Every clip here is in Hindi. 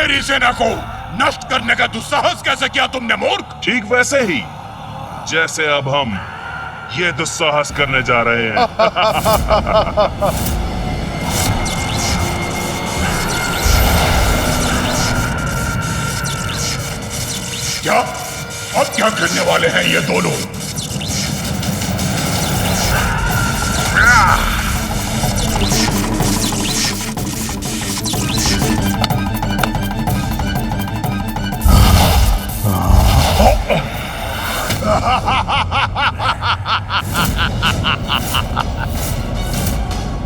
मेरी सेना को नष्ट करने का दुस्साहस कैसे किया तुमने मूर्ख? ठीक वैसे ही जैसे अब हम ये दुस्साहस करने जा रहे हैं। क्या? अब क्या करने वाले हैं ये दोनों?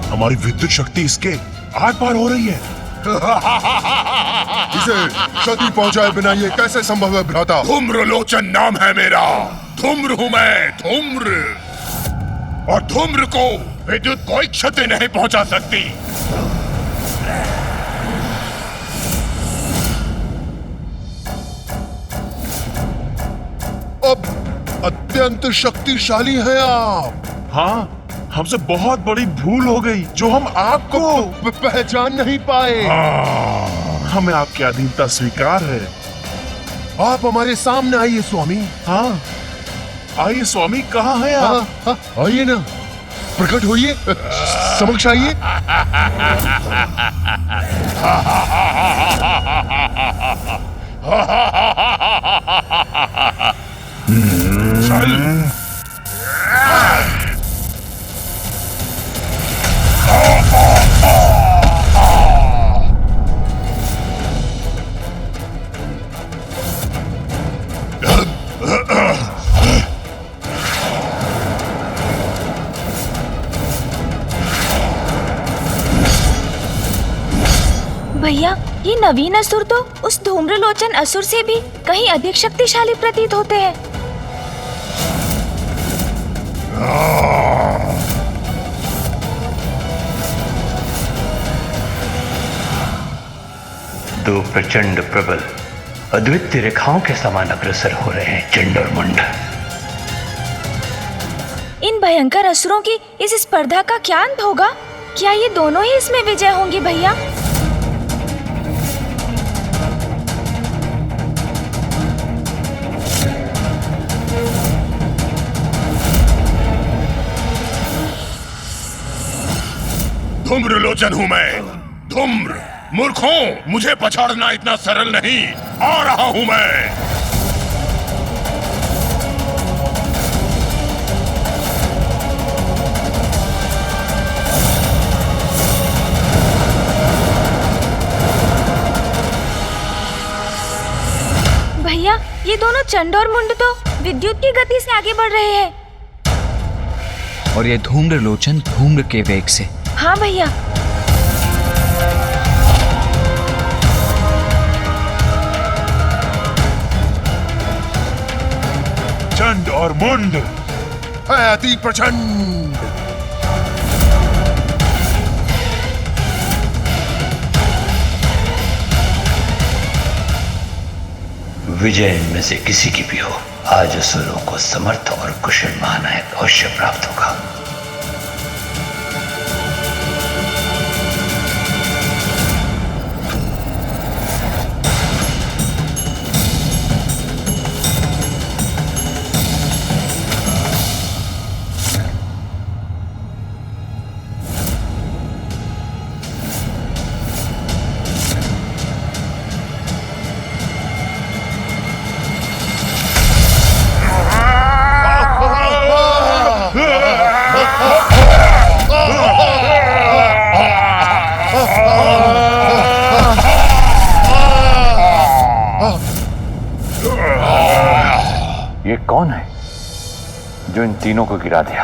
हमारी विद्युत शक्ति इसके आर पार हो रही है। इसे क्षति पहुंचाए बिना ये कैसे संभव है भ्राता? धूम्रलोचन नाम है मेरा। धूम्र हूं मैं, धूम्र। और धूम्र को विद्युत कोई क्षति नहीं पहुंचा सकती। अब अत्यंत शक्तिशाली हैं आप। हाँ, हमसे बहुत बड़ी भूल हो गई जो हम आपको पहचान नहीं पाए। हमें आपकी अधीनता स्वीकार है। आप हमारे सामने आइए स्वामी। हाँ, आइए स्वामी, कहाँ हैं आप? हाँ, आइए ना, प्रकट होइए, समक्ष आइए। चल। भैया, ये नवीन असुर तो उस धूम्रलोचन असुर से भी कहीं अधिक शक्तिशाली प्रतीत होते हैं। दो प्रचंड प्रबल अद्वितीय रेखाओं के समान अग्रसर हो रहे हैं चंड और मुंड। इन भयंकर असुरों की इस स्पर्धा का क्या अंत होगा? क्या ये दोनों ही इसमें विजय होंगे भैया? धूम्रलोचन हूं मैं, धूम्र। मूर्खों, मुझे पछाड़ना इतना सरल नहीं। आ रहा हूं मैं। भैया, ये दोनों चंड और मुंड तो विद्युत की गति से आगे बढ़ रहे हैं। और ये धूम्रलोचन धूम्र के वेग से। हाँ भैया। चंड और मुंड है अति प्रचंड। विजय इनमें से किसी की भी हो, आज असुरों को समर्थ और कुशल महानायक अवश्य प्राप्त होगा। ये कौन है जो इन तीनों को गिरा दिया?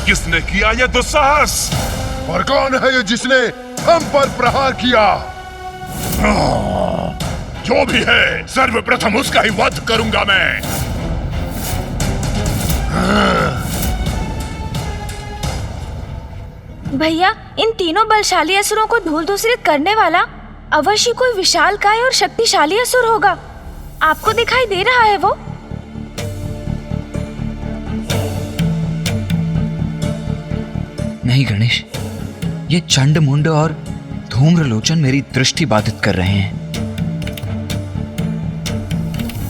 किसने किया यह दुस्साहस? और कौन है ये जिसने हम पर प्रहार किया? जो भी है, सर्वप्रथम उसका ही वध करूंगा मैं। भैया, इन तीनों बलशाली असुरों को धूल दूसरित करने वाला अवश्य कोई विशालकाय और शक्तिशाली असुर होगा। आपको दिखाई दे रहा है वो? नहीं गणेश, ये चंड मुंड और धूम्रलोचन मेरी दृष्टि बाधित कर रहे हैं।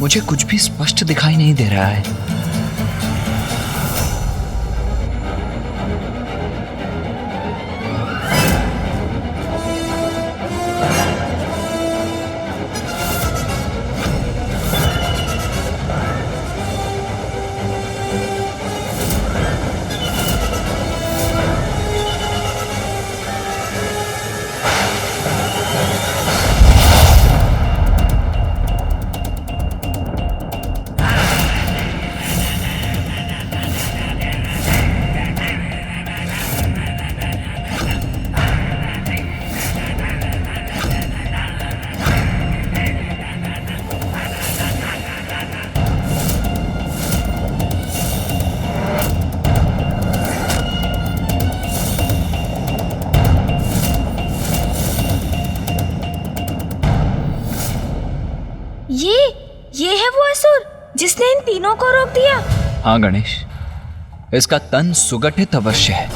मुझे कुछ भी स्पष्ट दिखाई नहीं दे रहा है। ये है वो असुर जिसने इन तीनों को रोक दिया। हाँ गणेश, इसका तन सुगठित अवश्य है,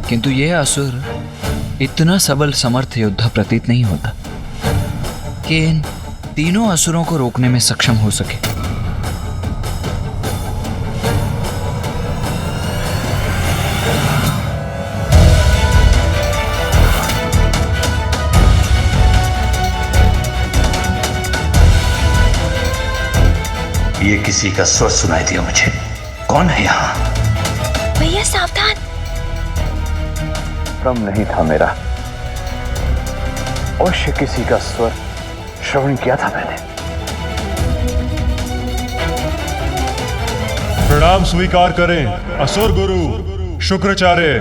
किंतु यह असुर इतना सबल समर्थ योद्धा प्रतीत नहीं होता कि इन तीनों असुरों को रोकने में सक्षम हो सके। ये किसी का स्वर सुनाई दिया मुझे। कौन है यहाँ? भैया सावधान। भ्रम नहीं था मेरा, अवश्य किसी का स्वर श्रवण किया था मैंने। प्रणाम स्वीकार करें असुर गुरु शुक्राचार्य।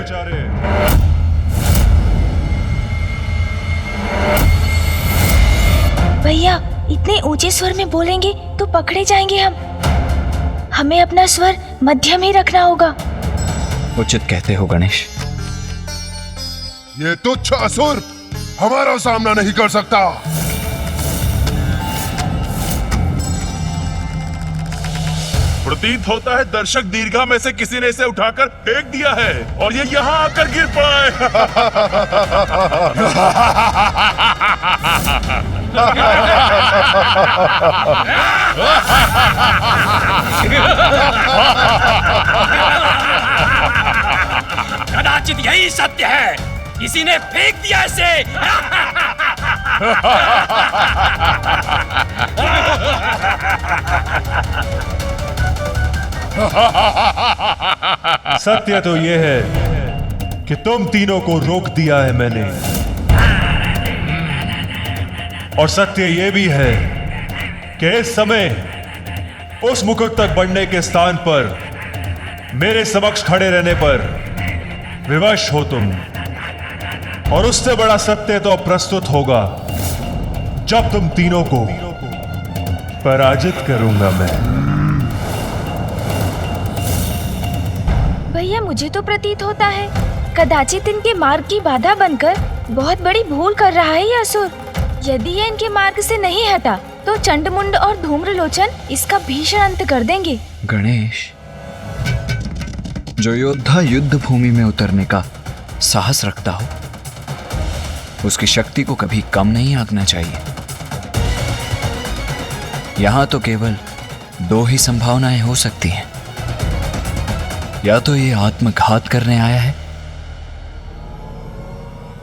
भैया इतने ऊंचे स्वर में बोलेंगे तो पकड़े जाएंगे हम। हमें अपना स्वर मध्यम ही रखना होगा। उचित कहते हो गणेश। ये तुच्छ असुर हमारा सामना नहीं कर सकता। प्रतीत होता है दर्शक दीर्घा में से किसी ने इसे उठाकर फेंक दिया है और ये यहाँ आकर गिर पड़ा कदाचित यही सत्य है, किसी ने फेंक दिया इसे। सत्य तो यह है कि तुम तीनों को रोक दिया है मैंने, और सत्य यह भी है कि इस समय उस मुकुट तक बढ़ने के स्थान पर मेरे समक्ष खड़े रहने पर विवश हो तुम। और उससे बड़ा सत्य तो प्रस्तुत होगा जब तुम तीनों को पराजित करूंगा मैं। भैया मुझे तो प्रतीत होता है कदाचित इनके मार्ग की बाधा बनकर बहुत बड़ी भूल कर रहा है यह असुर। यदि ये इनके मार्ग से नहीं हटा तो चंडमुंड और धूम्रलोचन इसका भीषण अंत कर देंगे। गणेश, जो योद्धा युद्ध भूमि में उतरने का साहस रखता हो उसकी शक्ति को कभी कम नहीं आंकना चाहिए। यहां तो केवल दो ही संभावनाएं हो सकती हैं, या तो ये आत्मघात करने आया है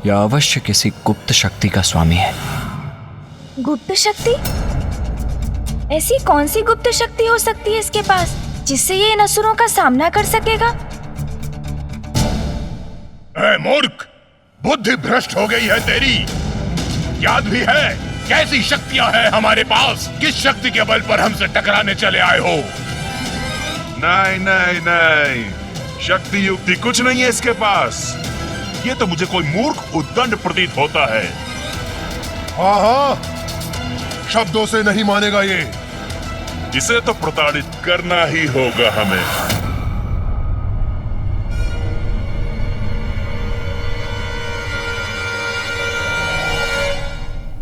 या अवश्य किसी गुप्त शक्ति का स्वामी है। गुप्त शक्ति? ऐसी कौन सी गुप्त शक्ति हो सकती है इसके पास जिससे ये इन असुरों का सामना कर सकेगा? ए मूर्ख, बुद्धि भ्रष्ट हो गई है तेरी। याद भी है कैसी शक्तियां हैं हमारे पास? किस शक्ति के बल पर हमसे टकराने चले आए हो? नहीं नहीं नहीं, शक्ति युक्ति कुछ नहीं है इसके पास। ये तो मुझे कोई मूर्ख उद्दंड प्रतीत होता है। हाँ हाँ, शब्दों से नहीं मानेगा ये। इसे तो प्रताड़ित करना ही होगा हमें।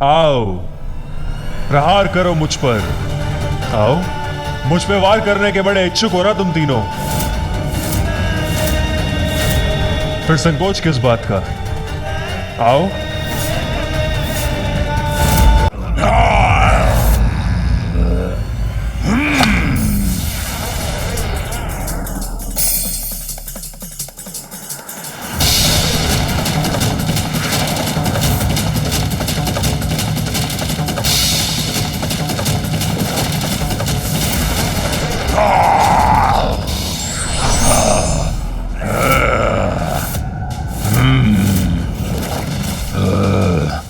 आओ, प्रहार करो मुझ पर। आओ, मुझ पे वार करने के बड़े इच्छुक हो ना तुम तीनों? फिर संकोच किस बात का? आओ।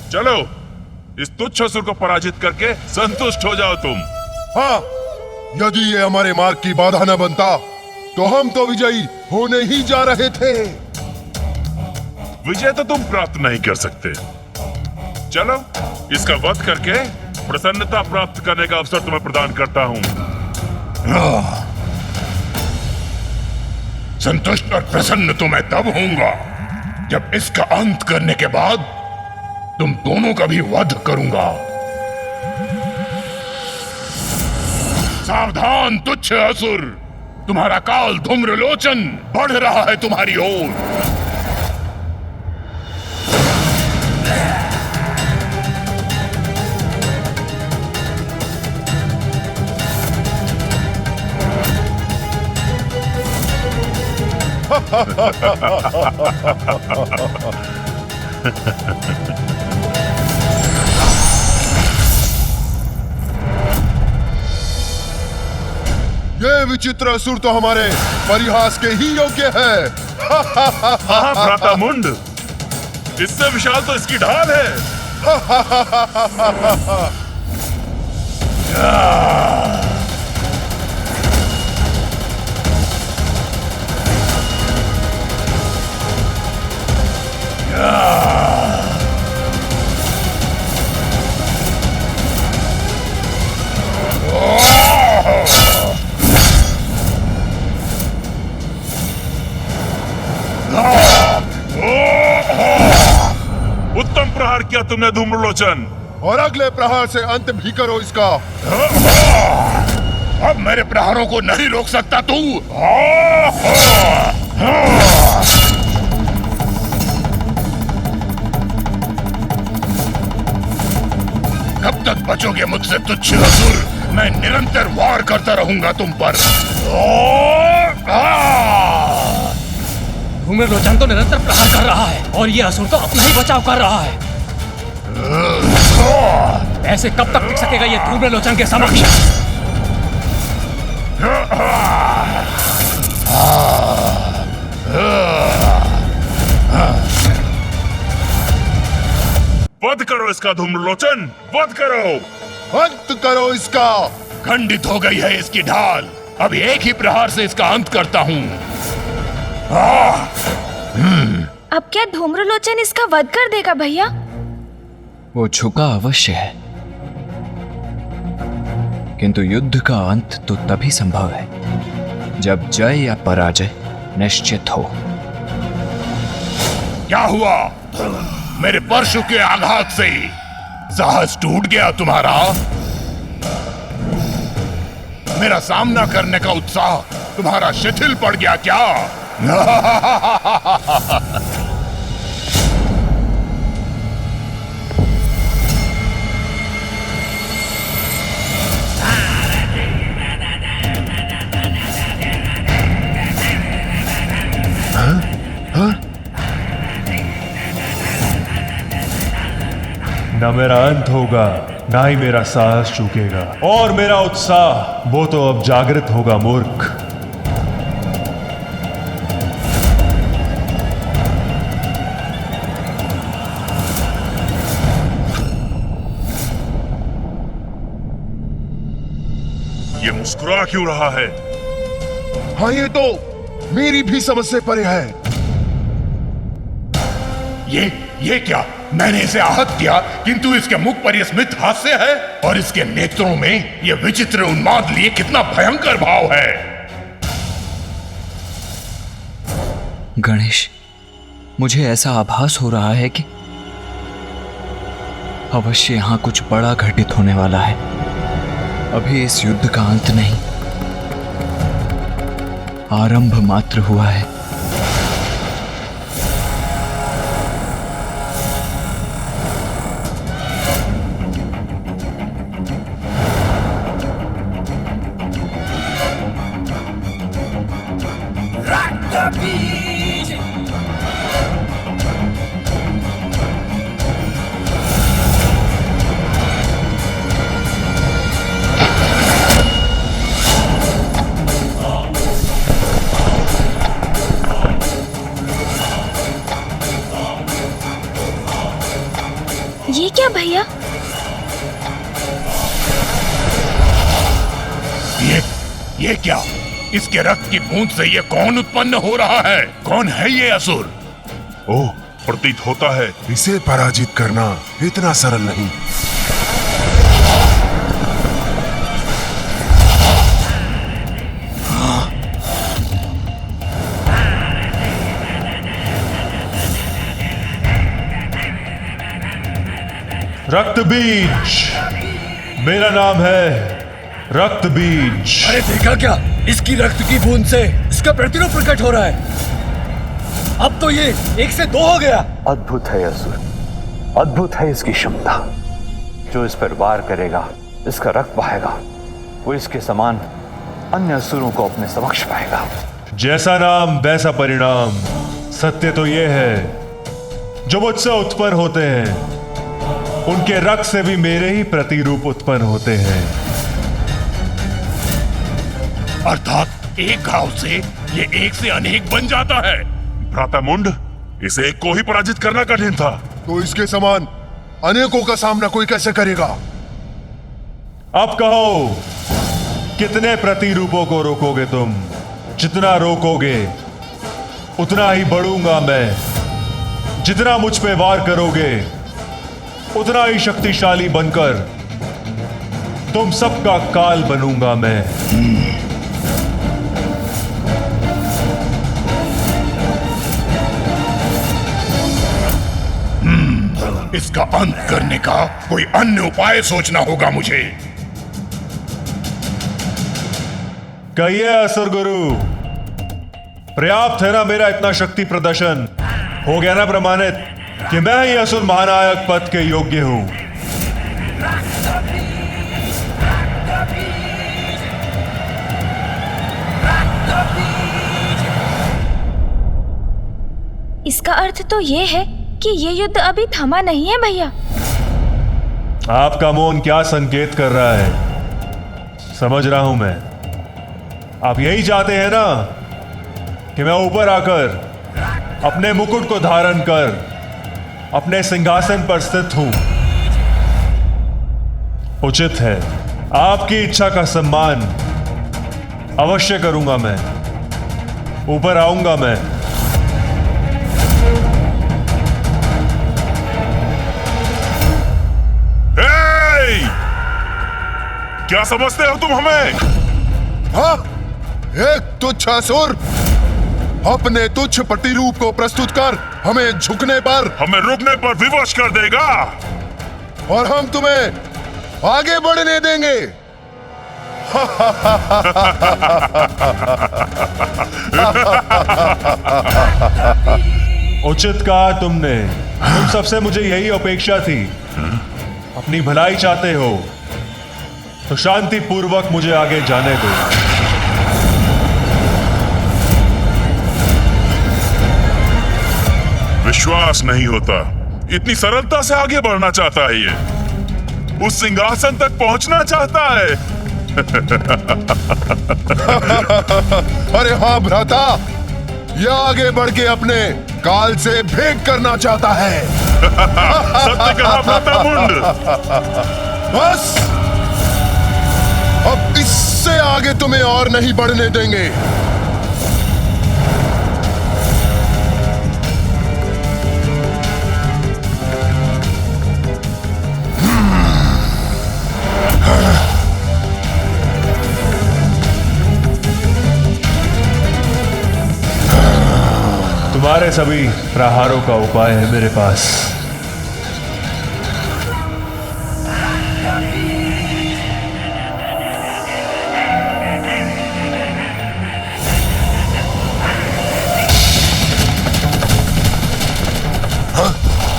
चलो, इस तुच्छ असुर को पराजित करके संतुष्ट हो जाओ तुम। हाँ, यदि ये हमारे मार्ग की बाधा न बनता तो हम तो विजयी होने ही जा रहे थे। विजय तो तुम प्राप्त नहीं कर सकते। चलो, इसका वध करके प्रसन्नता प्राप्त करने का अवसर तुम्हें प्रदान करता हूं। संतुष्ट और प्रसन्न तो मैं तब होऊंगा जब इसका अंत करने के बाद तुम दोनों का भी वध करूंगा। सावधान तुच्छ असुर, तुम्हारा काल धूम्रलोचन बढ़ रहा है तुम्हारी ओर। ये विचित्र असुर तो हमारे परिहास के ही योग्य है। हाँ भ्राता मुंड, इससे विशाल तो इसकी ढाल है। उत्तम प्रहार किया तुमने धूम्रलोचन, और अगले प्रहार से अंत भी करो इसका। अब मेरे प्रहारों को नहीं रोक सकता तू। कब तक बचोगे मुझसे तुच्छ असुर? मैं निरंतर वार करता रहूंगा तुम पर। धूम्रलोचन तो निरंतर प्रहार कर रहा है और ये असुर तो अपना ही बचाव कर रहा है। ऐसे कब तक टिक सकेगा ये धूम्रलोचन के समक्ष? वध करो इसका धूम्रलोचन, वध करो। अंत करो इसका। खंडित हो गई है इसकी ढाल। अब एक ही प्रहार से इसका अंत करता हूँ। अब क्या धूम्रलोचन इसका वध कर देगा भैया? वो झुका अवश्य है, किंतु युद्ध का अंत तो तभी संभव है जब जय या पराजय निश्चित हो। क्या हुआ? मेरे परशु के आघात से साहस टूट गया तुम्हारा? मेरा सामना करने का उत्साह तुम्हारा शिथिल पड़ गया क्या? न मेरा अंत होगा, ना ही मेरा साहस चूकेगा, और मेरा उत्साह वो तो अब जागृत होगा मूर्ख। ये मुस्कुरा क्यों रहा है? हाँ, ये तो मेरी भी समझ से परे है। ये क्या? मैंने इसे आहत किया, किंतु इसके मुख पर यह स्मित हास्य है और इसके नेत्रों में यह विचित्र उन्माद लिए कितना भयंकर भाव है। गणेश, मुझे ऐसा आभास हो रहा है कि अवश्य यहाँ कुछ बड़ा घटित होने वाला है। अभी इस युद्ध का अंत नहीं, आरंभ मात्र हुआ है। ये क्या भैया? ये क्या? इसके रक्त की बूंद से ये कौन उत्पन्न हो रहा है? कौन है ये असुर? ओह, प्रतीत होता है इसे पराजित करना इतना सरल नहीं। रक्त बीज, मेरा नाम है रक्त बीज। अरे देखा क्या? इसकी रक्त की बूंद से इसका प्रतिरूप प्रकट हो रहा है। अब तो ये 1 से 2 हो गया। अद्भुत है असुर, अद्भुत है इसकी क्षमता। जो इस पर वार करेगा, इसका रक्त बहेगा, वो इसके समान अन्य असुरों को अपने समक्ष पाएगा। जैसा नाम वैसा परिणाम। सत्य तो ये है, जो मुझसे उत्पन्न होते हैं उनके रक्त से भी मेरे ही प्रतिरूप उत्पन्न होते हैं। अर्थात एक घाव से ये एक से अनेक बन जाता है। भ्राता मुंड, इसे एक को ही पराजित करना कठिन था, तो इसके समान अनेकों का सामना कोई कैसे करेगा? अब कहो, कितने प्रतिरूपों को रोकोगे तुम? जितना रोकोगे उतना ही बढ़ूंगा मैं। जितना मुझ पे वार करोगे उतना ही शक्तिशाली बनकर तुम सबका काल बनूंगा मैं। इसका अंत करने का कोई अन्य उपाय सोचना होगा मुझे। कहिए असुर गुरु, पर्याप्त है ना मेरा इतना शक्ति प्रदर्शन? हो गया ना प्रमाणित कि मैं ही असुर महानायक पद के योग्य हूं? इसका अर्थ तो ये है कि ये युद्ध अभी थमा नहीं है भैया। आपका मौन क्या संकेत कर रहा है? समझ रहा हूं मैं। आप यही चाहते हैं ना कि मैं ऊपर आकर अपने मुकुट को धारण कर अपने सिंहासन पर स्थित हूं। उचित है, आपकी इच्छा का सम्मान अवश्य करूंगा मैं। ऊपर आऊंगा मैं। क्या समझते हो तुम हमें? हाँ, एक तुच्छ असुर अपने तुच्छ प्रतिरूप को प्रस्तुत कर हमें झुकने पर, हमें रुकने पर विवश कर देगा और हम तुम्हें आगे बढ़ने देंगे। उचित कहा तुमने। तुम सबसे मुझे यही अपेक्षा थी। अपनी भलाई चाहते हो तो शांति पूर्वक मुझे आगे जाने दो। विश्वास नहीं होता, इतनी सरलता से आगे बढ़ना चाहता है ये। उस सिंहासन तक पहुंचना चाहता है। अरे हाँ भ्राता, यह आगे बढ़ के अपने काल से भेंट करना चाहता है। सत्य कहा भ्राता मुंड। बस अब इससे आगे तुम्हें और नहीं बढ़ने देंगे। तुम्हारे सभी प्रहारों का उपाय है मेरे पास।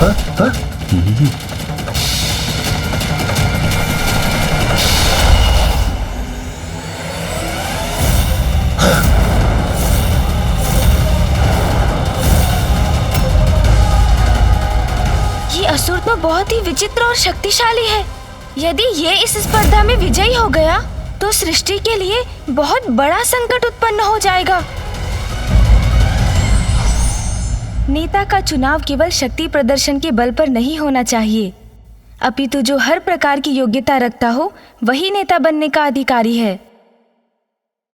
ये असुर तो बहुत ही विचित्र और शक्तिशाली है। यदि ये इस स्पर्धा में विजयी हो गया तो सृष्टि के लिए बहुत बड़ा संकट उत्पन्न हो जाएगा। नेता का चुनाव केवल शक्ति प्रदर्शन के बल पर नहीं होना चाहिए, अपितु जो हर प्रकार की योग्यता रखता हो वही नेता बनने का अधिकारी है।